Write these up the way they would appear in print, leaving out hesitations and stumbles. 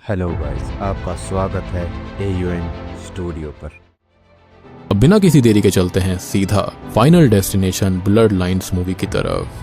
Hello guys, आपका स्वागत है AUN स्टूडियो पर। अब बिना किसी देरी के चलते हैं सीधा final destination blood lines movie की तरफ।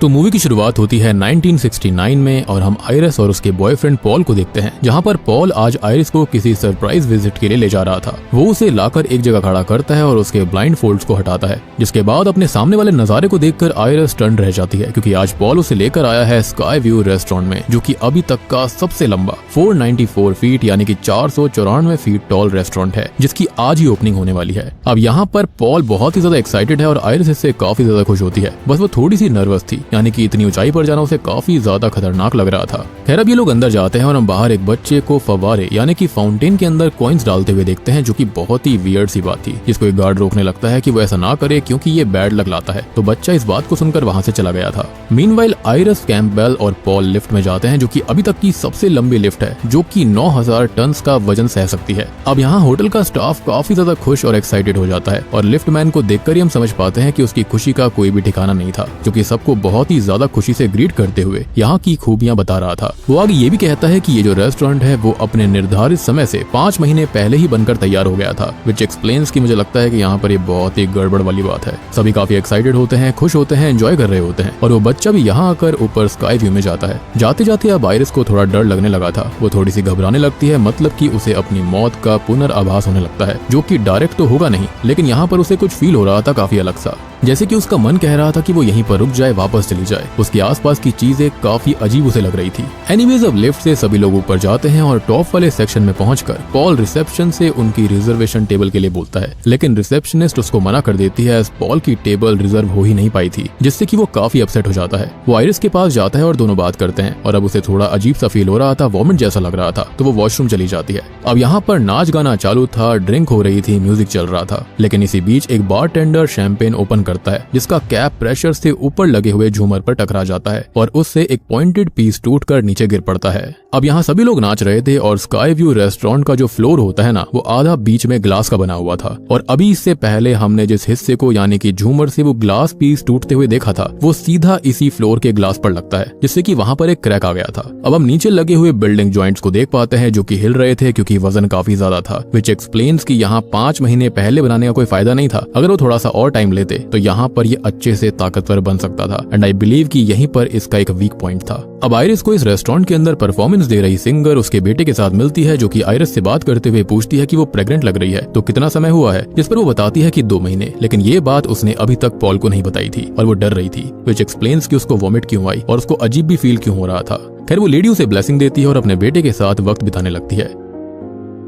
तो मूवी की शुरुआत होती है 1969 में और हम आयरिस और उसके बॉयफ्रेंड पॉल को देखते हैं, जहां पर पॉल आज आयरिस को किसी सरप्राइज विजिट के लिए ले जा रहा था। वो उसे लाकर एक जगह खड़ा करता है और उसके ब्लाइंड फोल्ड्स को हटाता है, जिसके बाद अपने सामने वाले नजारे को देखकर आयरिस स्टन रह जाती है, क्योंकि आज पॉल उसे लेकर आया है स्काई व्यू रेस्टोरेंट में, जो कि अभी तक का सबसे लंबा 494 फीट यानी कि 494 फीट टॉल रेस्टोरेंट है, जिसकी आज ही ओपनिंग होने वाली है। अब यहाँ पर पॉल बहुत ही ज्यादा एक्साइटेड है और आयरिस इससे काफी ज्यादा खुश होती है। बस वो थोड़ी सी नर्वस थी, यानी कि इतनी ऊंचाई पर जाना उसे काफी ज्यादा खतरनाक लग रहा था। खैर, अब ये लोग अंदर जाते हैं और हम बाहर एक बच्चे को फव्वारे यानी कि फाउंटेन के अंदर कॉइंस डालते हुए देखते हैं, जो कि बहुत ही वियर्ड सी बात थी, जिसको एक गार्ड रोकने लगता है कि वो ऐसा ना करे क्योंकि ये बैड लग लाता है। तो बच्चा इस बात को सुनकर वहां से चला गया था। मीनवाइल आयरिस, कैम्पबेल और पॉल लिफ्ट में जाते हैं, जो कि अभी तक की सबसे लंबी लिफ्ट है, जो कि 9000 टन का वजन सह सकती है। अब यहाँ होटल का स्टाफ काफी ज्यादा खुश और एक्साइटेड हो जाता है और लिफ्ट मैन को देखकर ही हम समझ पाते हैं कि उसकी खुशी का कोई भी ठिकाना नहीं था, जो कि सबको बहुत ही ज्यादा खुशी से ग्रीट करते हुए यहाँ की खूबियां बता रहा था। वो आगे ये भी कहता है कि ये जो रेस्टोरेंट है वो अपने निर्धारित समय से 5 महीने पहले ही बनकर तैयार हो गया था, विच एक्सप्लेन्स कि मुझे लगता है कि यहाँ पर ये बहुत ही गड़बड़ वाली बात है। सभी काफी एक्साइटेड होते हैं, खुश होते हैं, एंजॉय कर रहे होते हैं और वो बच्चा भी यहाँ आकर ऊपर स्काई व्यू में जाता है। जाते जाते अब आयरिस को थोड़ा डर लगने लगा था। वो थोड़ी सी घबराने लगती है, मतलब कि उसे अपनी मौत का पुनर्आभास होने लगता है, जो कि डायरेक्ट तो होगा नहीं, लेकिन यहाँ पर उसे कुछ फील हो रहा था काफी अलग सा, जैसे कि उसका मन कह रहा था कि वो यहीं पर रुक जाए, वापस चली जाए। उसके आसपास की चीजें काफी अजीब उसे लग रही थी। एनीवेज, अब लिफ्ट से सभी लोग ऊपर जाते हैं और टॉप वाले सेक्शन में पहुंचकर पॉल रिसेप्शन से उनकी रिजर्वेशन टेबल के लिए बोलता है, लेकिन रिसेप्शनिस्ट उसको मना कर देती है, पॉल की टेबल रिजर्व हो ही नहीं पाई थी, जिससे कि वो काफी अपसेट हो जाता है। वो आयरिस के पास जाता है और दोनों बात करते हैं और अब उसे थोड़ा अजीब सा फील हो रहा था, वॉमिट जैसा लग रहा था, तो वो वॉशरूम चली जाती है। अब यहाँ पर नाच गाना चालू था, ड्रिंक हो रही थी, म्यूजिक चल रहा था, लेकिन इसी बीच एक बारटेंडर शैंपेन ओपन करता है, जिसका कैप प्रेशर से ऊपर लगे हुए झूमर पर टकरा जाता है और उससे एक पॉइंटेड पीस टूटकर नीचे गिर पड़ता है। अब यहाँ सभी लोग नाच रहे थे और स्काई व्यू रेस्टोरेंट का जो फ्लोर होता है ना, वो आधा बीच में ग्लास का बना हुआ था और अभी इससे पहले हमने जिस हिस्से को यानी कि झूमर से वो ग्लास पीस टूटते हुए देखा था, वो सीधा इसी फ्लोर के ग्लास पर लगता है, जिससे कि वहां पर एक क्रैक आ गया था। अब हम नीचे लगे हुए बिल्डिंग जॉइंट्स को देख पाते हैं, जो कि हिल रहे थे क्योंकि वजन काफी ज्यादा था, विच एक्सप्लेन्स कि यहाँ 5 महीने पहले बनाने का कोई फायदा नहीं था। अगर वो थोड़ा सा और टाइम लेते तो यहाँ पर ये अच्छे से ताकतवर बन सकता था, एंड आई बिलीव कि यहीं पर इसका एक वीक पॉइंट था। अब आयरिस को इस रेस्टोरेंट के अंदर परफॉर्मेंस दे रही सिंगर उसके बेटे के साथ मिलती है, जो कि आयरिस से बात करते हुए पूछती है कि वो प्रेग्नेंट लग रही है, तो कितना समय हुआ है, जिस पर वो बताती है कि 2 महीने, लेकिन ये बात उसने अभी तक पॉल को नहीं बताई थी और वो डर रही थी, विच एक्सप्लेन्स कि उसको वॉमिट क्यों आई और उसको अजीब भी फील क्यों हो रहा था। खैर, वो लेडी उसे ब्लेसिंग देती है और अपने बेटे के साथ वक्त बिताने लगती है।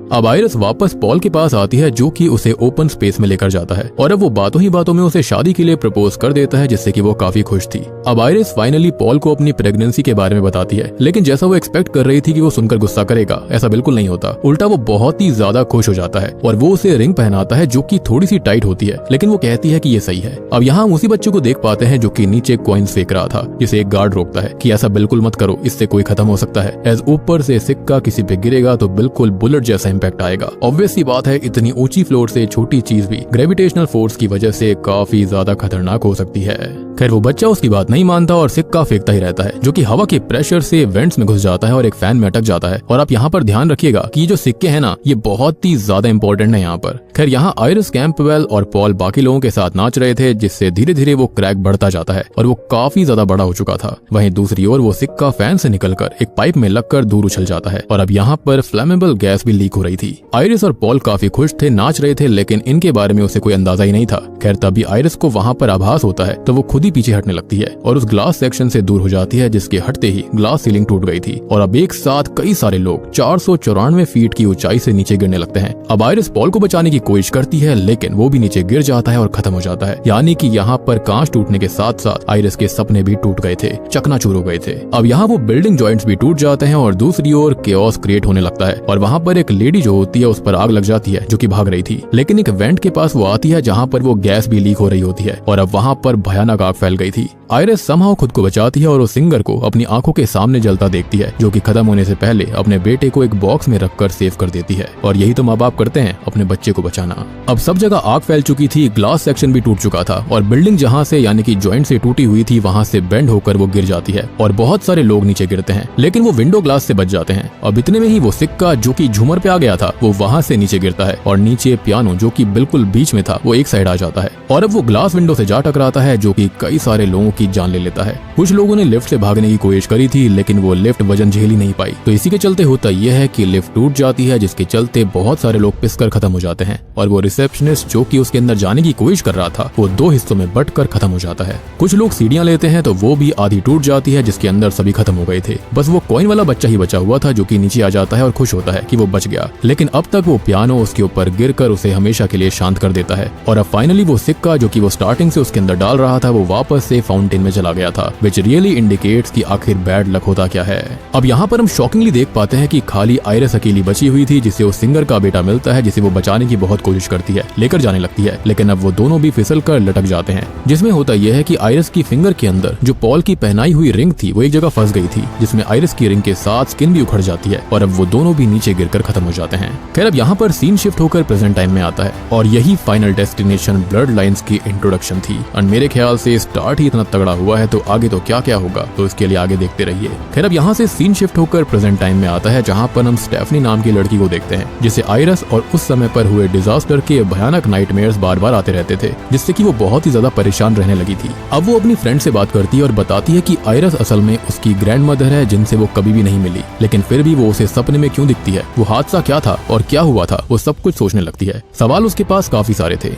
अब आयरिस वापस पॉल के पास आती है, जो कि उसे ओपन स्पेस में लेकर जाता है और अब वो बातों ही बातों में उसे शादी के लिए प्रपोज कर देता है, जिससे कि वो काफी खुश थी। अब आयरिस फाइनली पॉल को अपनी प्रेगनेंसी के बारे में बताती है, लेकिन जैसा वो एक्सपेक्ट कर रही थी कि वो सुनकर गुस्सा करेगा, ऐसा बिल्कुल नहीं होता। उल्टा वो बहुत ही ज्यादा खुश हो जाता है और वो उसे रिंग पहनाता है, जो कि थोड़ी सी टाइट होती है, लेकिन वो कहती है कि ये सही है। अब यहाँ हम उसी बच्चे को देख पाते हैं, जो कि नीचे कॉइन्स फेंक रहा था, जिसे एक गार्ड रोकता है कि ऐसा बिल्कुल मत करो, इससे कोई खत्म हो सकता है, एज ऊपर से सिक्का किसी पे गिरेगा तो बिल्कुल बुलेट जैसा इम्पैक्ट आएगा। ऑब्वियस सी बात है, इतनी ऊंची फ्लोर से छोटी चीज भी ग्रेविटेशनल फोर्स की वजह से काफी ज्यादा खतरनाक हो सकती है। खैर, वो बच्चा उसकी बात नहीं मानता और सिक्का फेंकता ही रहता है, जो कि हवा के प्रेशर से वेंट्स में घुस जाता है और एक फैन में अटक जाता है। और आप यहाँ पर ध्यान रखिएगा कि ये जो सिक्के हैं ना, ये बहुत ही ज्यादा इंपॉर्टेंट है यहाँ पर। खैर, यहाँ आयरिस, कैम्पबेल और पॉल बाकी लोगों के साथ नाच रहे थे, जिससे धीरे धीरे वो क्रैक बढ़ता जाता है और वो काफी ज्यादा बड़ा हो चुका था। वहीं दूसरी ओर वो सिक्का फैन से निकलकर एक पाइप में लगकर दूर उछल जाता है और अब यहाँ पर फ्लेमेबल गैस भी लीक हो रही थी। आयरिस और पॉल काफी खुश थे, नाच रहे थे, लेकिन इनके बारे में उसे कोई अंदाजा ही नहीं था। खैर, तभी आयरिस को वहां पर आभास होता है, तो वो खुद ही पीछे हटने लगती है और उस ग्लास सेक्शन से दूर हो जाती है, जिसके हटते ही ग्लास सीलिंग टूट गई थी और अब एक साथ कई सारे लोग 494 फीट की ऊंचाई से नीचे गिरने लगते हैं। अब आयरिस पॉल को बचाने की कोशिश करती है, लेकिन वो भी नीचे गिर जाता है और खत्म हो जाता है, यानी कि यहाँ पर कांच टूटने के साथ साथ आयरिस के सपने भी टूट गए थे, चकनाचूर हो गए थे। अब यहाँ वो बिल्डिंग जॉइंट्स भी टूट जाते हैं और दूसरी ओर केओस क्रिएट होने लगता है और वहाँ पर एक लेडी जो होती है उस पर आग लग जाती है, जो कि भाग रही थी, लेकिन एक वेंट के पास वो आती है, जहाँ पर वो गैस भी लीक हो रही होती है और अब वहाँ पर भयानक आग फैल गई थी। आयरिस समहाउ खुद को बचाती है और उस सिंगर को अपनी आंखों के सामने जलता देखती है, जो कि खत्म होने से पहले अपने बेटे को एक बॉक्स में रखकर सेव कर देती है। और यही तो माँ बाप करते हैं, अपने बच्चे को बचाना। अब सब जगह आग फैल चुकी थी, ग्लास सेक्शन भी टूट चुका था और बिल्डिंग जहाँ से यानी कि जॉइंट से टूटी हुई थी वहाँ से बेंड होकर वो गिर जाती है और बहुत सारे लोग नीचे गिरते हैं, लेकिन वो विंडो ग्लास से बच जाते हैं। अब इतने में ही वो सिक्का जो कि झूमर पे आ गया था वो वहाँ से नीचे गिरता है और नीचे पियानो जो कि बिल्कुल बीच में था वो एक साइड आ जाता है और अब वो ग्लास विंडो से जा टकराता है, जो कि कई सारे लोगों की जान ले लेता है। कुछ लोगों ने लिफ्ट से भागने की कोशिश करी थी, लेकिन वो लिफ्ट वजन झेल ही नहीं पाई। तो इसी के चलते होता यह है कि लिफ्ट टूट जाती है, जिसके चलते बहुत सारे लोग पिसकर खत्म हो जाते हैं और वो रिसेप्शनिस्ट जो कि उसके अंदर जाने की कोशिश कर रहा था वो 2 हिस्सों में बंटकर खत्म हो जाता है। कुछ लोग सीढ़ियां लेते हैं तो वो भी आधी टूट जाती है, जिसके अंदर सभी खत्म हो गए थे। बस वो कॉइन वाला बच्चा ही बचा हुआ था, जो कि नीचे आ जाता है और खुश होता है कि वो बच गया। लेकिन अब तक वो पियानो उसके ऊपर गिरकर उसे हमेशा के लिए शांत कर देता है और अब फाइनली वो सिक्का जो कि वो स्टार्टिंग से उसके अंदर डाल रहा था वो वापस से फाउंटेन में चला गया था, विच रियली इंडिकेट्स कि आखिर बैड लक होता क्या है। अब यहाँ पर हम शॉकिंगली देख पाते हैं कि खाली आयरिस अकेली बची हुई थी, जिसे उस सिंगर का बेटा मिलता है, जिसे वो बचाने की बहुत कोशिश करती है, लेकर जाने लगती है, लेकिन अब वो दोनों भी फिसल कर लटक जाते हैं। जिसमें होता यह है कि आयरिस की फिंगर के अंदर जो पॉल की पहनाई हुई रिंग थी वो एक जगह फंस गई थी, जिसमें आयरिस की रिंग के साथ स्किन भी उखड़ जाती है और अब वो दोनों भी नीचे गिरकर खत्म हो जाते हैं। खैर अब यहाँ पर सीन शिफ्ट होकर प्रेजेंट टाइम में आता है और यही फाइनल डेस्टिनेशन ब्लड लाइन्स की इंट्रोडक्शन थी। और मेरे ख्याल से स्टार्ट ही इतना तगड़ा हुआ है तो आगे तो क्या क्या होगा, तो इसके लिए आगे देखते रहिए। खैर अब यहाँ से सीन शिफ्ट होकर प्रेजेंट टाइम में आता है, जहाँ पर हम स्टेफनी नाम की लड़की को देखते हैं, जिसे आयरिस और उस समय पर हुए डिजास्टर के भयानक नाइटमेयर्स बार बार आते रहते थे, जिससे कि वो बहुत ही ज्यादा परेशान रहने लगी थी। अब वो अपनी फ्रेंड से बात करती है और बताती है कि आयरिस असल में उसकी ग्रैंड मदर है, जिनसे वो कभी भी नहीं मिली, लेकिन फिर भी वो उसे सपने में क्यों दिखती है, वो हादसा क्या था और क्या हुआ था, वो सब कुछ सोचने लगती है। सवाल उसके पास काफी सारे थे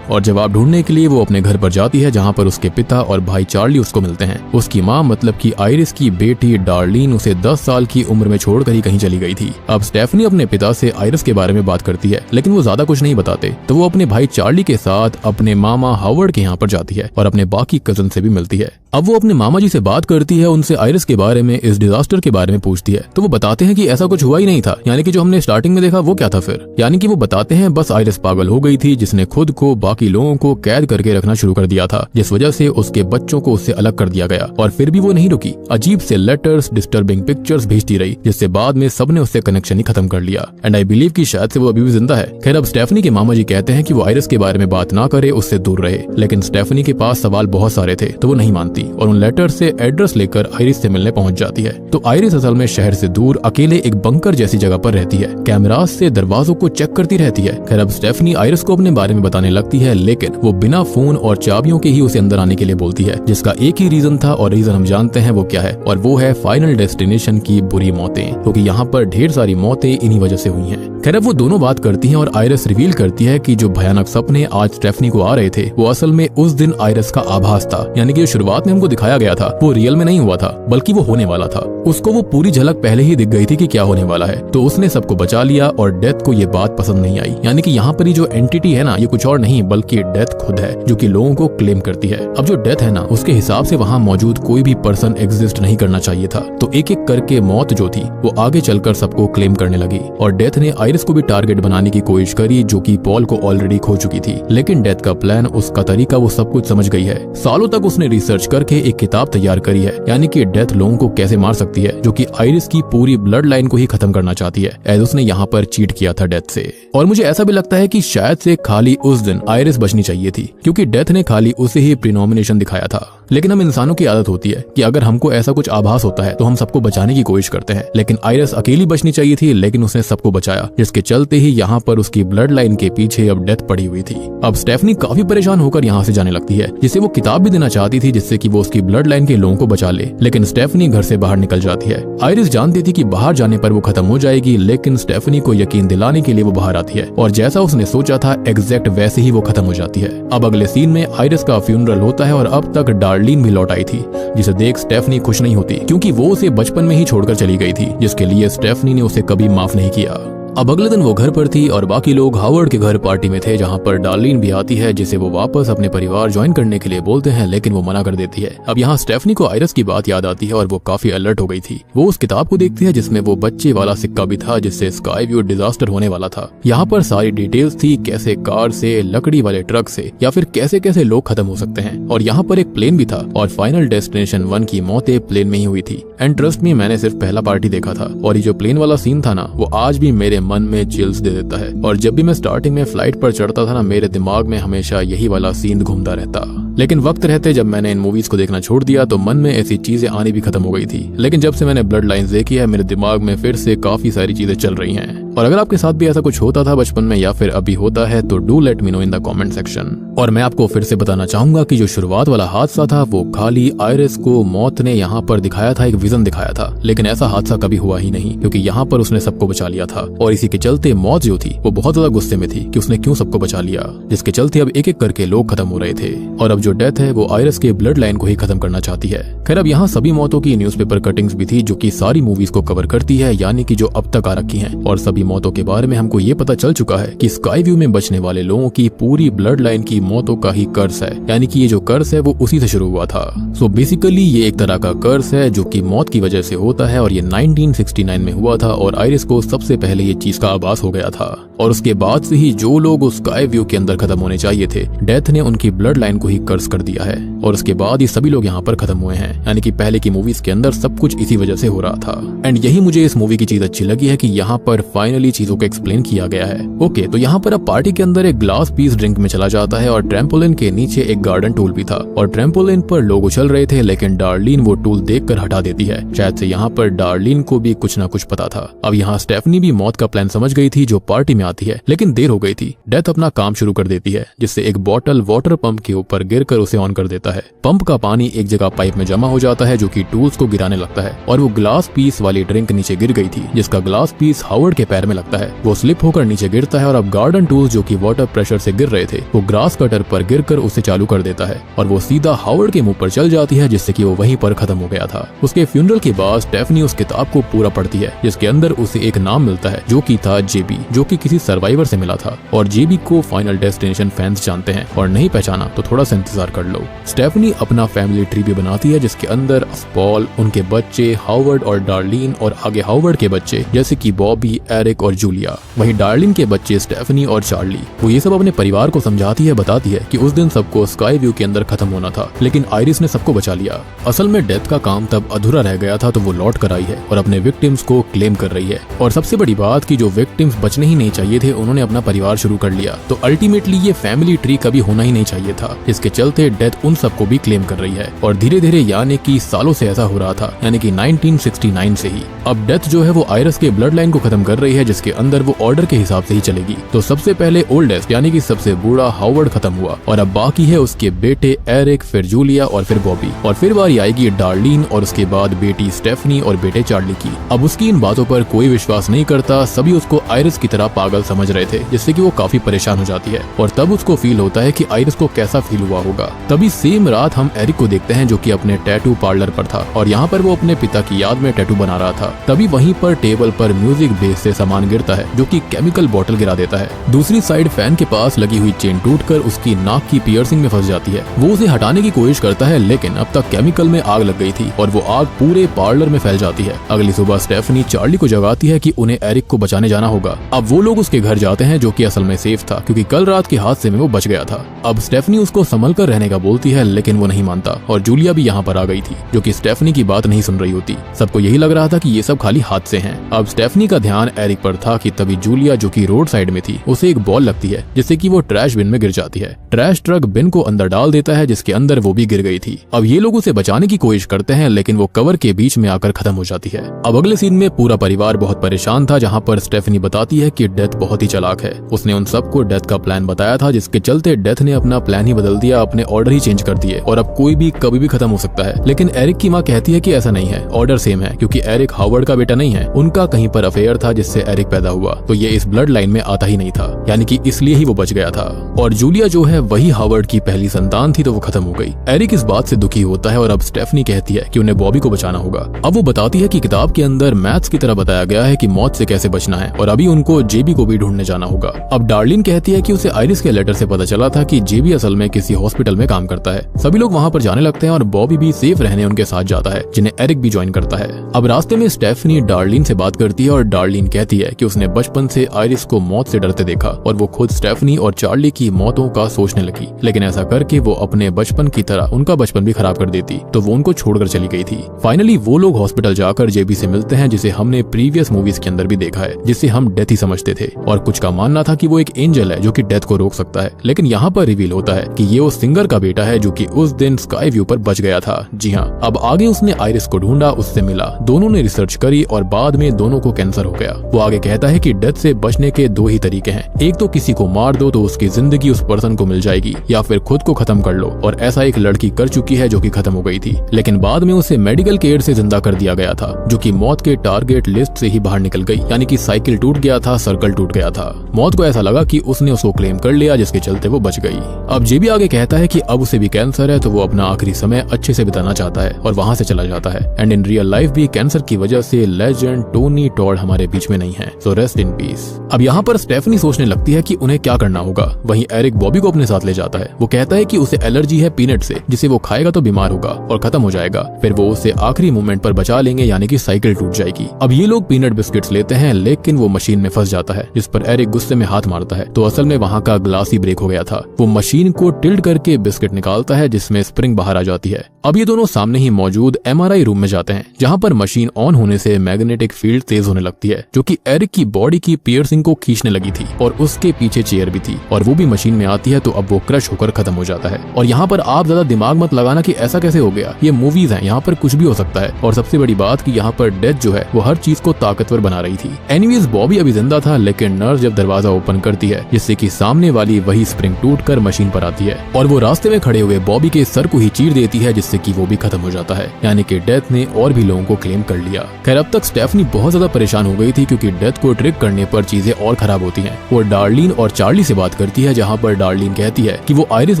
और जवाब ढूंढने के लिए वो अपने घर पर जाती है, जहाँ पर उसके पिता और भाई चार्ली उसको मिलते हैं। उसकी माँ मतलब कि आयरिस की बेटी डार्लिन उसे 10 साल की उम्र में छोड़कर ही कहीं चली गई थी। अब स्टेफनी अपने पिता से आयरिस के बारे में बात करती है, लेकिन वो ज्यादा कुछ नहीं बताते, तो वो अपने भाई चार्ली के साथ अपने मामा हावर्ड के यहाँ पर जाती है और अपने बाकी कजन से भी मिलती है। अब वो अपने मामा जी से बात करती है, उनसे आयरिस के बारे में, इस डिजास्टर के बारे में पूछती है, तो वो बताते हैं कि ऐसा कुछ हुआ ही नहीं था, यानी कि जो हमने स्टार्टिंग में देखा वो क्या था फिर। यानी कि वो बताते हैं बस आयरिस पागल हो गई थी, जिसने खुद को बाकी लोगों को कैद करके रखना शुरू कर दिया था, जिस वजह से उसके बच्चों को उससे अलग कर दिया गया। और फिर भी वो नहीं रुकी, अजीब से लेटर्स, डिस्टर्बिंग पिक्चर्स भेजती रही, जिससे बाद में सबने उससे कनेक्शन ही खत्म कर लिया। एंड आई बिलीव कि शायद से वो अभी भी जिंदा है। खैर अब स्टेफनी के मामा जी कहते हैं कि वो आयरिस के बारे में बात ना करे, उससे दूर रहे, लेकिन स्टेफनी के पास सवाल बहुत सारे थे, तो वो नहीं मानती और उन लेटर से एड्रेस लेकर आयरिस से मिलने पहुंच जाती है। तो आयरिस असल में शहर से दूर अकेले एक बंकर जैसी जगह पर रहती है, कैमरास से दरवाजों को चेक करती रहती है। खैर अब स्टेफनी आयरिस को अपने बारे में बताने लगती है, लेकिन वो बिना फोन और चाबियों के ही उसे अंदर आने के लिए बोलती है, जिसका एक ही रीजन था और रीजन हम जानते हैं वो क्या है, और वो है फाइनल डेस्टिनेशन की बुरी मौतें, क्योंकि यहाँ पर ढेर सारी मौतें इन्हीं वजह से हुई हैं। खैर अब वो दोनों बात करती हैं और आयरिस रिवील करती है कि जो भयानक सपने आज स्टेफनी को आ रहे थे वो असल में उस दिन आयरिस का आभास था, यानी कि जो शुरुआत में हमको दिखाया गया था वो रियल में नहीं हुआ था, बल्कि वो होने वाला था। उसको वो पूरी झलक पहले ही दिख गई थी कि क्या होने वाला है, तो उसने सबको बचा लिया और डेथ को ये बात पसंद नहीं आई। यानी कि यहाँ पर ये जो एंटिटी है ना, ये कुछ और नहीं बल्कि डेथ खुद है, जो कि लोगों को क्लेम करती है। अब जो डेथ है ना, उसके हिसाब से वहाँ मौजूद कोई भी पर्सन एग्जिस्ट नहीं करना चाहिए था, तो एक एक करके मौत जो थी वो आगे चलकर सबको क्लेम करने लगी और डेथ ने आयरिस को भी टारगेट बनाने की कोशिश करी, जो कि पॉल को ऑलरेडी खो चुकी थी। लेकिन डेथ का प्लान, उसका तरीका, वो सब कुछ समझ गई है। सालों तक उसने रिसर्च करके एक किताब तैयार करी है, यानी कि डेथ लोगों को कैसे मार सकती है, जो कि आयरिस की पूरी ब्लड लाइन को ही खत्म करना चाहती है, एज उसने यहाँ पर चीट किया था डेथ से। और मुझे ऐसा भी लगता है कि शायद से खाली उस दिन आयरिस बचनी चाहिए थी, क्योंकि डेथ ने खाली उसे ही प्रीनॉमिनेशन दिखाया था। लेकिन हम इंसानों की आदत होती है कि अगर हमको ऐसा कुछ आभास होता है तो हम सबको बचाने की कोशिश करते हैं, लेकिन आयरिस अकेली बचनी चाहिए थी, लेकिन उसने सबको बचाया, जिसके चलते ही यहाँ पर उसकी ब्लड लाइन के पीछे अब डेथ पड़ी हुई थी। अब स्टेफनी काफी परेशान होकर यहाँ से जाने लगती है, जिसे वो किताब भी देना चाहती थी, जिससे कि वो उसकी ब्लड लाइन के लोगों को बचा ले, लेकिन स्टेफनी घर से बाहर निकल जाती है। आयरिस जानती थी कि बाहर जाने पर वो खत्म हो जाएगी, लेकिन स्टेफनी को यकीन दिलाने के लिए वो बाहर आती है और जैसा उसने सोचा था एग्जैक्ट वैसे ही वो खत्म हो जाती है। अब अगले सीन में आयरिस का फ्यूनरल होता है और अब तक डार्लिन भी लौट आई थी, जिसे देख स्टेफनी खुश नहीं होती, क्योंकि वो उसे बचपन में ही छोड़कर चली गई थी, जिसके लिए स्टेफनी ने उसे कभी माफ नहीं किया। अब अगले दिन वो घर पर थी और बाकी लोग हावर्ड के घर पार्टी में थे, जहाँ पर डार्लिन भी आती है, जिसे वो वापस अपने परिवार ज्वाइन करने के लिए बोलते हैं, लेकिन वो मना कर देती है। अब यहाँ स्टेफनी को आयरस की बात याद आती है और वो काफी अलर्ट हो गई थी। वो उस किताब को देखती है जिसमें वो बच्चे वाला सिक्का भी था, जिससे स्काई व्यू डिजास्टर होने वाला था। यहाँ पर सारी डिटेल्स थी, कैसे कार से, लकड़ी वाले ट्रक से, या फिर कैसे कैसे लोग खत्म हो सकते हैं। और यहाँ पर एक प्लेन भी था और फाइनल डेस्टिनेशन 1 की मौतें प्लेन में ही हुई थी। एंड ट्रस्ट मी, मैंने सिर्फ पहला पार्टी देखा था और ये जो प्लेन वाला सीन था ना, वो आज भी मेरे मन में चिल्स दे देता है। और जब भी मैं स्टार्टिंग में फ्लाइट पर चढ़ता था ना, मेरे दिमाग में हमेशा यही वाला सीन घूमता रहता। लेकिन वक्त रहते जब मैंने इन मूवीज को देखना छोड़ दिया तो मन में ऐसी चीजें आनी भी खत्म हो गई थी। लेकिन जब से मैंने ब्लड लाइन्स देखी है, मेरे दिमाग में फिर से काफी सारी चीजें चल रही हैं। और अगर आपके साथ भी ऐसा कुछ होता था बचपन में या फिर अभी होता है तो do let me know in the comment section. और मैं आपको फिर से बताना चाहूंगा कि जो शुरुआत वाला हादसा था वो खाली आयरिस को मौत ने यहाँ पर दिखाया था, एक विजन दिखाया था। लेकिन ऐसा हादसा कभी हुआ ही नहीं, क्योंकि यहाँ पर उसने सबको बचा लिया था। और इसी के चलते मौत जो थी वो बहुत ज्यादा गुस्से में थी कि उसने क्यों सबको बचा लिया, जिसके चलते अब एक एक करके लोग खत्म हो रहे थे। और अब जो डेथ है वो आयरिस के ब्लड लाइन को ही खत्म करना चाहती है। खैर, अब यहाँ सभी मौतों की न्यूज़पेपर कटिंग्स भी थी जो कि सारी मूवीज को कवर करती है, यानी कि जो अब तक आ रखी हैं। और सभी मौतों के बारे में हमको ये पता चल चुका है कि स्काई व्यू में बचने वाले लोगों की पूरी ब्लड लाइन की मौतों का ही कर्स है, यानी कि ये जो कर्स है वो उसी से शुरू हुआ था। सो बेसिकली ये एक तरह का कर्स है जो कि मौत की वजह से होता है। और ये 1969 में हुआ था और आयरिस को सबसे पहले ये चीज का आभास हो गया था। और उसके बाद से ही जो लोग उस स्काई व्यू के अंदर खत्म होने चाहिए थे, डेथ ने उनकी ब्लड लाइन को ही कर्स कर दिया है। और उसके बाद ये सभी लोग यहाँ पर खत्म हुए हैं, यानी कि पहले की मूवीज के अंदर सब कुछ इसी वजह से हो रहा था। एंड यही मुझे इस मूवी की चीज अच्छी लगी है कि यहाँ पर फाइनली चीजों को एक्सप्लेन किया गया है। ओके, तो यहाँ पर अब पार्टी के अंदर एक ग्लास पीस ड्रिंक में चला जाता है और ट्रैम्पोलिन के नीचे एक गार्डन टूल भी था। और ट्रैम्पोलिन पर लोग उछल रहे थे, लेकिन डार्लिन वो टूल देखकर हटा देती है। शायद से यहाँ पर डार्लिन को भी कुछ ना कुछ पता था। अब यहाँ स्टेफनी भी मौत का प्लान समझ गई थी जो पार्टी में आती है, लेकिन देर हो गई थी। डेथ अपना काम शुरू कर देती है, जिससे एक बॉटल वाटर पंप के ऊपर गिरकर उसे ऑन कर देता है। पंप का पानी एक जगह पाइप में जमा हो जाता है जो कि टूल्स को गिराने लगता है। और वो ग्लास पीस वाली ड्रिंक नीचे गिर गई थी, जिसका ग्लास पीस हावर्ड के पैर में लगता है। वो स्लिप होकर नीचे गिरता है और अब गार्डन टूल्स जो कि वाटर प्रेशर से गिर रहे थे, वो ग्रास कटर पर गिरकर उसे चालू कर देता है और वो सीधा हावर्ड के मुंह पर चल जाती है, जिससे कि वो वहीं पर खत्म हो गया था। उसके फ्यूनरल के बाद स्टेफनी उस किताब को पूरा पढ़ती है, जिसके अंदर उसे एक नाम मिलता है जो कि था जेबी, जो कि किसी सर्वाइवर से मिला था। और जेबी को फाइनल डेस्टिनेशन फैंस जानते हैं, और नहीं पहचाना तो थोड़ा सा इंतजार कर लो। स्टेफनी अपना फैमिली ट्री भी बनाती है, जिसके अंदर पॉल, उनके बच्चे हावर्ड और डार्लिन, और आगे हावर्ड के बच्चे जैसे कि बॉबी, एरिक और जूलिया। वहीं डार्लिन के बच्चे स्टेफनी और चार्ली। वो ये सब अपने परिवार को समझाती है, बताती है कि उस दिन सबको स्काई व्यू के अंदर खत्म होना था, लेकिन आयरिस ने सबको बचा लिया। असल में डेथ का काम तब अधूरा रह गया था, तो वो लौट कर आई है और अपने विक्टिम्स को क्लेम कर रही है। और सबसे बड़ी बात कि जो विक्टिम्स बचने ही नहीं चाहिए थे, उन्होंने अपना परिवार शुरू कर लिया। तो अल्टीमेटली ये फैमिली ट्री कभी होना ही नहीं चाहिए था। इसके चलते डेथ उन सबको भी क्लेम कर रही है और धीरे धीरे, यानी कि सालों से ऐसा हो रहा था, यानी कि 1969 से ही अब डेथ जो है वो आयरिस के ब्लड लाइन को खत्म कर रही है, जिसके अंदर वो ऑर्डर के हिसाब से ही चलेगी। तो सबसे पहले ओल्डेस्ट यानी कि सबसे बूढ़ा हावर्ड खत्म हुआ और अब बाकी है उसके बेटे एरिक, फिर जूलिया और फिर बॉबी। और फिर बारी आएगी डार्लिन और उसके बाद बेटी स्टेफनी और बेटे चार्ली की। अब उसकी इन बातों पर कोई विश्वास नहीं करता, सभी उसको आयरिस की तरह पागल समझ रहे थे, जिससे कि वो काफी परेशान हो जाती है। और तब उसको फील होता है कि आयरिस को कैसा फील हुआ होगा। तभी सेम रात हम एरिक को देखते हैं जो कि अपने टैटू पार्लर पर था और यहाँ पर वो अपने पिता की याद में टैटू बना रहा था। तभी वहीं पर टेबल पर म्यूजिक बेस से सामान गिरता है जो कि केमिकल बॉटल गिरा देता है। दूसरी साइड फैन के पास लगी हुई चेन टूटकर उसकी नाक की पियर्सिंग में फंस जाती है। वो उसे हटाने की कोशिश करता है, लेकिन अब तक केमिकल में आग लग गई थी और वो आग पूरे पार्लर में फैल जाती है। अगली सुबह स्टेफनी चार्ली को जगाती है कि उन्हें एरिक को बचाने जाना होगा। अब वो लोग उसके घर जाते हैं जो कि असल में सेफ था, क्योंकि कल रात के हादसे में वो बच गया था। अब स्टेफनी उसको संभल कर रहने का बोलती है, लेकिन वो नहीं मानता। और जूलिया भी यहाँ पर आ गई थी जो कि स्टेफनी की बात नहीं सुन रही होती। सबको यही लग रहा था कि ये सब खाली हादसे हैं। अब स्टेफनी का ध्यान एरिक पर था कि तभी जूलिया जो कि रोड साइड में थी, उसे एक बॉल लगती है, जिससे कि वो ट्रैश बिन में गिर जाती है। ट्रैश ट्रक बिन को अंदर डाल देता है, जिसके अंदर वो भी गिर गई थी। अब ये लोग उसे बचाने की कोशिश करते हैं, लेकिन वो कवर के बीच में आकर खत्म हो जाती है। अब अगले सीन में पूरा परिवार बहुत परेशान था, जहाँ पर स्टेफनी बताती है कि डेथ बहुत ही चालाक है। उसने उन सबको डेथ का प्लान बताया था, जिसके चलते डेथ ने अपना प्लान ही बदल दिया, अपने ऑर्डर ही चेंज कर दिए और अब कोई भी कभी भी खत्म हो सकता है। लेकिन एरिक की माँ कहती है कि ऐसा नहीं है, ऑर्डर सेम है, क्योंकि एरिक हावर्ड का बेटा नहीं है। उनका कहीं पर अफेयर था, जिससे एरिक पैदा हुआ तो ये इस ब्लड लाइन में आता ही नहीं था, यानी कि इसलिए ही वो बच गया था। और जूलिया जो है वही हावर्ड की पहली संतान थी, तो वो खत्म हो गई। एरिक इस बात से दुखी होता है और अब स्टेफनी कहती है कि उन्हें बॉबी को बचाना होगा। अब वो बताती है कि किताब के अंदर मैथ्स की तरह बताया गया है कि मौत से कैसे बचना है और अभी उनको जेबी को भी ढूंढने जाना होगा। अब डार्लिन कहती है कि उसे आयरिस के लेटर से पता चला था कि जेबी असल में किसी हॉस्पिटल में काम करता है। सभी लोग वहां पर जाने लगते हैं और बॉबी भी सेफ रहने उनके साथ जाता है, जिन्हें एरिक भी ज्वाइन करता है। अब रास्ते में स्टेफनी डार्लिन से बात करती है और डार्लिन कहती है कि उसने बचपन से आयरिस को मौत से डरते देखा और वो खुद स्टेफनी और चार्ली की मौतों का सोचने लगी, लेकिन ऐसा करके वो अपने बचपन की तरह उनका बचपन भी खराब कर देती, तो वो उनको छोड़कर चली गई थी। फाइनली वो लोग हॉस्पिटल जाकर जेबी से मिलते हैं, जिसे हमने प्रीवियस मूवीज के अंदर भी देखा है, जिसे हम डेथ ही समझते थे और कुछ का मानना था कि वो एक एंजल है जो कि डेथ को रोक सकता है। लेकिन यहाँ पर रिवील होता है कि ये उस सिंगर का बेटा है जो कि उस दिन स्काई व्यू पर बच गया था। जी हाँ, अब आगे उसने आयरिस को ढूंढा, उससे मिला, दोनों ने रिसर्च करी और बाद में दोनों को कैंसर हो गया। वो आगे कहता है कि डेथ से बचने के दो ही तरीके हैं, एक तो किसी को मार दो तो उसकी जिंदगी उस पर्सन को मिल जाएगी, या फिर खुद को खत्म कर लो। और ऐसा एक लड़की कर चुकी है जो कि खत्म हो गई थी, लेकिन बाद में उसे मेडिकल केयर से जिंदा कर दिया गया था, जो कि मौत के टारगेट लिस्ट से ही बाहर निकल गई, यानी कि साइकिल टूट गया था, सर्कल टूट गया था। मौत को ऐसा लगा कि उसने उसको क्लेम कर लिया, जिसके चलते वो बच गई। अब जेबी आगे कहता है कि अब उसे भी कैंसर है, तो वो अपना आखिरी समय अच्छे से बिताना चाहता है और वहां से चला जाता है। एंड इन रियल लाइफ भी कैंसर की वजह से लेजेंड टोनी टॉड हमारे बीच में नहीं है, सो रेस्ट इन पीस। अब यहाँ पर स्टेफनी सोचने लगती है कि उन्हें क्या करना होगा। वहीं एरिक बॉबी को अपने साथ ले जाता है। वो कहता है कि उसे एलर्जी है पीनट से, जिसे वो खाएगा तो बीमार होगा और खत्म हो जाएगा। फिर वो उसे आखिरी मोमेंट पर बचा लेंगे, यानी कि साइकिल टूट जाएगी। अब ये लोग पीनट बिस्किट्स लेते हैं, लेकिन वो मशीन में फंस जाता है, जिस पर एरिक गुस्से में हाथ मारता है। तो असल में वहाँ का ग्लास ही ब्रेक हो गया था। वो मशीन को टिल्ट करके बिस्किट निकालता है, जिसमें स्प्रिंग बाहर आ जाती है। अब ये दोनों सामने ही मौजूद MRI रूम में जाते हैं, जहाँ पर मशीन ऑन होने से मैग्नेटिक फील्ड तेज होने लगती है, जो कि एरिक की बॉडी की पियर्सिंग को खींचने लगी थी। और उसके पीछे चेयर भी थी और वो भी मशीन में आती है, तो अब वो क्रश होकर खत्म हो जाता है। और यहाँ पर आप ज्यादा दिमाग मत लगाना कि ऐसा कैसे हो गया, ये मूवीज हैं, यहाँ पर कुछ भी हो सकता है। और सबसे बड़ी बात कि यहाँ पर डेथ जो है वो हर चीज को ताकतवर बना रही थी। एनीवेज बॉबी अभी जिंदा था, लेकिन नर्स जब दरवाजा ओपन करती है, जिससे कि सामने वाली वही स्प्रिंग टूटकर मशीन पर आती है और वो रास्ते में खड़े हुए बॉबी के सर को ही चीर देती है, जिससे कि वो भी खत्म हो जाता है, यानी कि डेथ ने और भी लोगों को क्लेम कर लिया। खैर अब तक स्टेफनी बहुत ज्यादा परेशान हो गई थी, क्योंकि डेथ को ट्रिक करने पर चीजें और खराब होती हैं। वो डार्लिन और चार्ली से बात करती है, जहाँ पर डार्लिन कहती है कि वो आयरिस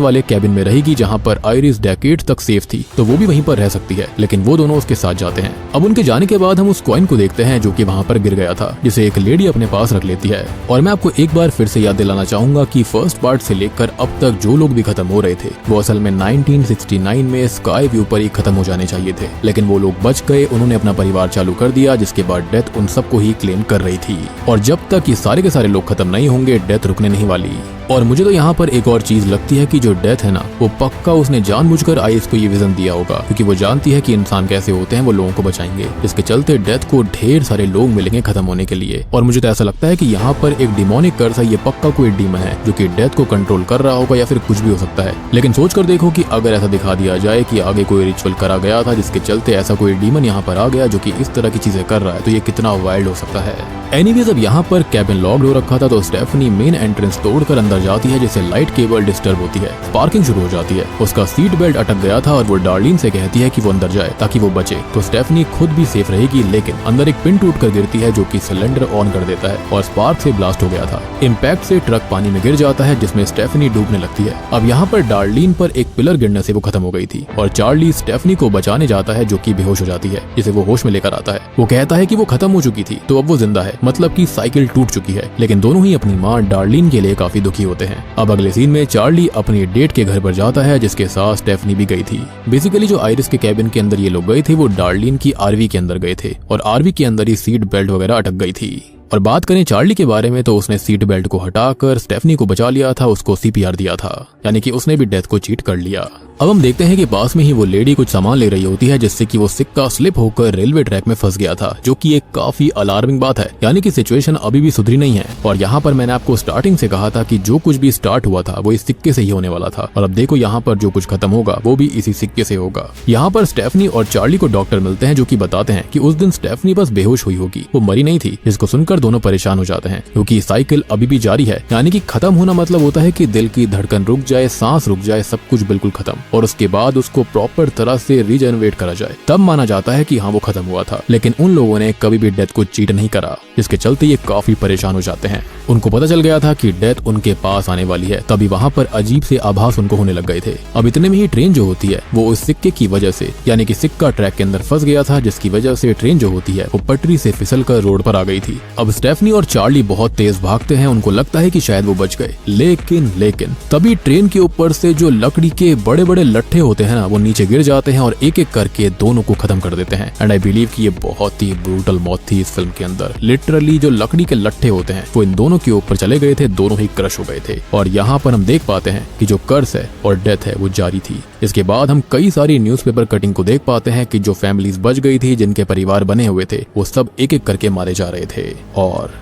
वाले कैबिन में रहेगी, जहाँ पर आयरिस डेकेड्स तक सेफ थी, तो वो भी वहीं पर रह सकती है। लेकिन वो दोनों उसके साथ जाते हैं। अब उनके जाने के बाद हम उस कॉइन को देखते हैं, जो कि वहाँ पर गिर गया था, जिसे एक लेडी अपने पास रख लेती है। और मैं आपको एक बार फिर से याद दिलाना चाहूंगा कि फर्स्ट पार्ट से लेकर अब तक जो लोग भी खत्म हो रहे थे, वो असल में 1969 में स्काई व्यू पर ही खत्म हो जाने चाहिए थे, लेकिन वो लोग बच गए। उन्होंने अपना परिवार चालू कर दिया, जिसके बाद डेथ उन सबको ही क्लेम कर रही थी। और जब तक ये सारे के सारे लोग खत्म नहीं होंगे, डेथ रुकने नहीं वाली। और मुझे तो यहाँ पर एक और चीज लगती है कि जो डेथ है ना, वो पक्का उसने जानबूझकर आइस को ये विजन दिया होगा, क्योंकि वो जानती है कि इंसान कैसे होते हैं, वो लोगों को बचाएंगे, जिसके चलते डेथ को ढेर सारे लोग मिलेंगे खत्म होने के लिए। और मुझे तो ऐसा लगता है कि यहाँ पर एक डिमोनिक कर्स है, ये पक्का कोई डीमन है जो कि डेथ को कंट्रोल कर रहा होगा, या फिर कुछ भी हो सकता है। लेकिन सोच कर देखो कि अगर ऐसा दिखा दिया जाए कि आगे कोई रिचुअल करा गया था, जिसके चलते ऐसा कोई डीमन यहाँ पर आ गया जो कि इस तरह की चीजें कर रहा है, तो ये कितना वाइल्ड हो सकता है। एनीवेज अब यहाँ पर कैबिन लॉक्ड हो रखा था, तो स्टेफनी मेन एंट्रेंस तोड़कर अंदर जाती है, जिससे लाइट केबल डिस्टर्ब होती है, स्पार्किंग शुरू हो जाती है। उसका सीट बेल्ट अटक गया था और वो डार्लिन से कहती है कि वो अंदर जाए ताकि वो बचे, तो स्टेफनी खुद भी सेफ रहेगी। लेकिन अंदर एक पिन टूटकर गिरती है, जो कि सिलेंडर ऑन कर देता है और स्पार्क से ब्लास्ट हो गया था। इम्पैक्ट से ट्रक पानी में गिर जाता है, जिसमें स्टेफनी डूबने लगती है। अब यहाँ पर डार्लिन पर एक पिलर गिरने से वो खत्म हो गई थी और चार्ली स्टेफनी को बचाने जाता है, जो कि बेहोश हो जाती है, जिसे वो होश में लेकर आता है। वो कहता है कि वो खत्म हो चुकी थी, तो अब वो जिंदा है, मतलब कि साइकिल टूट चुकी है। लेकिन दोनों ही अपनी माँ डार्लिन के लिए काफी दुखी होते हैं। अब अगले सीन में चार्ली अपनी डेट के घर पर जाता है, जिसके साथ स्टेफनी भी गई थी। बेसिकली जो आयरिस के कैबिन के अंदर ये लोग गए थे, वो डार्लिन की आरवी के अंदर गए थे और आरवी के अंदर ही सीट बेल्ट वगैरह अटक गई थी। और बात करें चार्ली के बारे में, तो उसने सीट बेल्ट को हटाकर स्टेफनी को बचा लिया था, उसको CPR दिया था, यानी कि उसने भी डेथ को चीट कर लिया। अब हम देखते हैं कि पास में ही वो लेडी कुछ सामान ले रही होती है, जिससे कि वो सिक्का स्लिप होकर रेलवे ट्रैक में फंस गया था, जो कि एक काफी अलार्मिंग बात है, यानी कि सिचुएशन अभी भी सुधरी नहीं है। और यहाँ पर मैंने आपको स्टार्टिंग से कहा था कि जो कुछ भी स्टार्ट हुआ था वो इस सिक्के से ही होने वाला था, और अब देखो यहाँ पर जो कुछ खत्म होगा वो भी इसी सिक्के से होगा। यहाँ पर स्टेफनी और चार्ली को डॉक्टर मिलते हैं, जो कि बताते हैं कि उस दिन स्टेफनी बस बेहोश हुई होगी, वो मरी नहीं थी, जिसको सुनकर देखकर दोनों परेशान हो जाते हैं क्योंकि साइकिल अभी भी जारी है। यानी कि खत्म होना मतलब होता है कि दिल की धड़कन रुक जाए, सांस रुक जाए, सब कुछ बिल्कुल खत्म, और उसके बाद उसको प्रॉपर तरह से रीजनरेट करा जाए, तब माना जाता है कि हाँ वो खत्म हुआ था। लेकिन उन लोगों ने कभी भी डेथ को चीट नहीं करा, जिसके चलते ये काफी परेशान हो जाते हैं। उनको पता चल गया था कि डेथ उनके पास आने वाली है, तभी वहाँ पर अजीब से आभास उनको होने लग गए थे। अब इतने में ही ट्रेन जो होती है वो उस सिक्के की वजह से, यानी कि सिक्का ट्रैक के अंदर फंस गया था, जिसकी वजह से ट्रेन जो होती है वो पटरी से फिसल कर रोड पर आ गई थी। अब स्टेफनी और चार्ली बहुत तेज भागते हैं, उनको लगता है कि शायद वो बच गए, लेकिन तभी ट्रेन के ऊपर से जो लकड़ी के बड़े बड़े लट्ठे होते हैं ना, वो नीचे गिर जाते हैं और एक एक करके दोनों को खत्म कर देते हैं। एंड आई बिलीव कि ये बहुत ही ब्रूटल मौत थी इस फिल्म के अंदर। लिटरली जो लकड़ी के लट्ठे होते हैं वो इन दोनों के ऊपर चले गए थे, दोनों ही क्रश हो गए थे। और यहाँ पर हम देख पाते हैं कि जो कर्स है और डेथ है वो जारी थी। इसके बाद हम कई सारी न्यूज़पेपर कटिंग को देख पाते हैं कि जो फैमिलीज बच गई थी, जिनके परिवार बने हुए थे, वो सब एक एक करके मारे जा रहे थे। और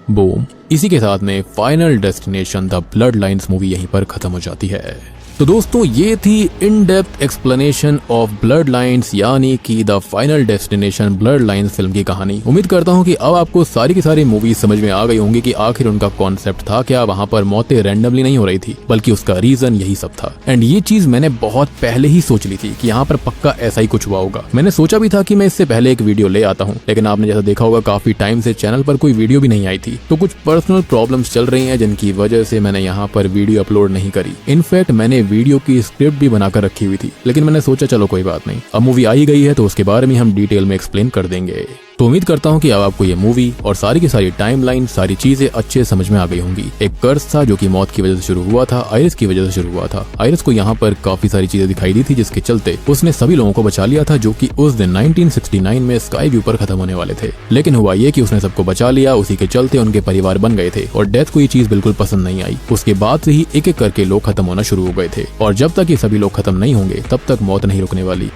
बूम, इसी के साथ में final destination the blood lines movie यहीं पर खत्म हो जाती है। तो दोस्तों ये थी in depth explanation of blood lines, यानी कि the final destination blood lines film की कहानी। उम्मीद करता हूँ कि अब आपको सारी की सारी मूवीज समझ में आ गई होंगी कि आखिर उनका कॉन्सेप्ट था क्या। वहाँ पर मौतें रैंडमली नहीं हो रही थी, बल्कि उसका रीजन यही सब था। एंड ये चीज मैंने बहुत पहले ही सोच ली थी कि यहाँ पर पक्का ऐसा ही कुछ हुआ होगा। मैंने सोचा भी था कि मैं इससे पहले एक वीडियो ले आता हूँ, लेकिन आपने जैसा देखा होगा काफी टाइम से चैनल पर कोई वीडियो भी नहीं आई थी, तो कुछ पर्सनल प्रॉब्लम्स चल रही हैं, जिनकी वजह से मैंने यहाँ पर वीडियो अपलोड नहीं करी। इनफैक्ट मैंने वीडियो की स्क्रिप्ट भी बनाकर रखी हुई थी, लेकिन मैंने सोचा चलो कोई बात नहीं, अब मूवी आई गई है तो उसके बारे में हम डिटेल में एक्सप्लेन कर देंगे। तो उम्मीद करता हूँ कि अब आपको ये मूवी और सारी की सारी टाइमलाइन, सारी चीजें अच्छे समझ में आ गई होंगी। एक कर्स था जो कि मौत की वजह से शुरू हुआ था, आयरिस की वजह से शुरू हुआ था। आयरिस को यहाँ पर काफी सारी चीजें दिखाई दी थी, जिसके चलते उसने सभी लोगों को बचा लिया था, जो कि उस दिन 1969 में स्काई व्यू पर खत्म होने वाले थे। लेकिन हुआ ये कि उसने सबको बचा लिया, उसी के चलते उनके परिवार बन गए थे और डेथ को ये चीज बिल्कुल पसंद नहीं आई। उसके बाद से ही एक एक करके लोग खत्म होना शुरू हो गए थे, और जब तक ये सभी लोग खत्म नहीं होंगे तब तक मौत नहीं रुकने वाली।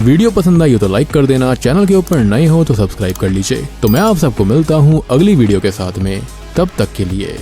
वीडियो पसंद आई हो तो लाइक कर देना, चैनल के ऊपर नए हो तो सब्सक्राइब कर लीजिए। तो मैं आप सबको मिलता हूँ अगली वीडियो के साथ में, तब तक के लिए